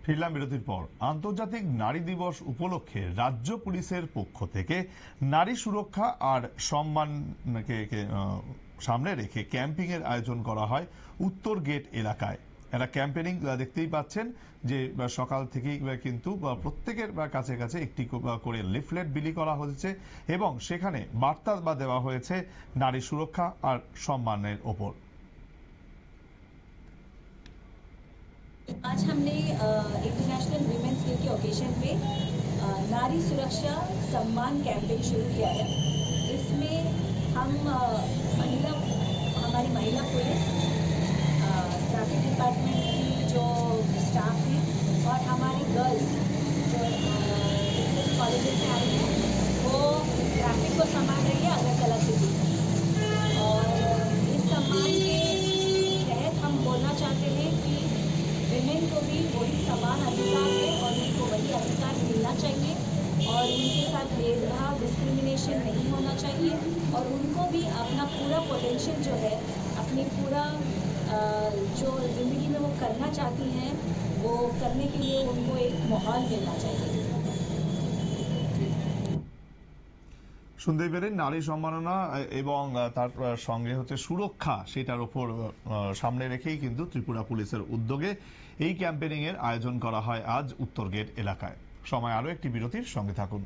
ফিরলাম বিরতির পর। আন্তর্জাতিক নারী দিবস উপলক্ষে রাজ্য পুলিশের পক্ষ থেকে নারী সুরক্ষা আর সম্মানকে সামনে রেখে ক্যাম্পিং এর আয়োজন করা হয় উত্তর গেট এলাকায়। একটা ক্যাম্পেনিং দেখতেই পাচ্ছেন যে সকাল থেকেই কিন্তু প্রত্যেকের কাছে কাছে একটি করে লিফলেট বিলি করা হয়েছে এবং সেখানে বার্তা দেওয়া হয়েছে নারী সুরক্ষা আর সম্মানের ওপর। आज हमने इंटरनेशनल वीमेंस डे के ओकेजन पे नारी सुरक्षा सम्मान कैंपेन शुरू किया है। इसमें हम हमारी महिला पुलिस, ट्रैफिक डिपार्टमेंट की जो स्टाफ है और हमारी गर्ल्स जो कॉलेजेस में आई हैं वो ट्रैफिक को संभाल रही है अगरतला सिटी। और इस सम्मान के तहत हम बोलना चाहते हैं कि विमेन को भी वही समान अधिकार है और उनको वही अधिकार मिलना चाहिए और उनके साथ भेदभाव डिस्क्रिमिनेशन नहीं होना चाहिए और उनको भी अपना पूरा पोटेंशियल जो है अपनी पूरा जो ज़िंदगी में वो करना चाहती हैं वो करने के लिए उनको एक माहौल मिलना चाहिए। শুনতেই পেলেন নারী সম্মাননা এবং তার সঙ্গে হচ্ছে সুরক্ষা, সেটার উপর সামনে রেখেই কিন্তু ত্রিপুরা পুলিশের উদ্যোগে এই ক্যাম্পেনিং এর আয়োজন করা হয় আজ উত্তর গেট এলাকায়। সময় আরো একটি বিরতির, সঙ্গে থাকুন।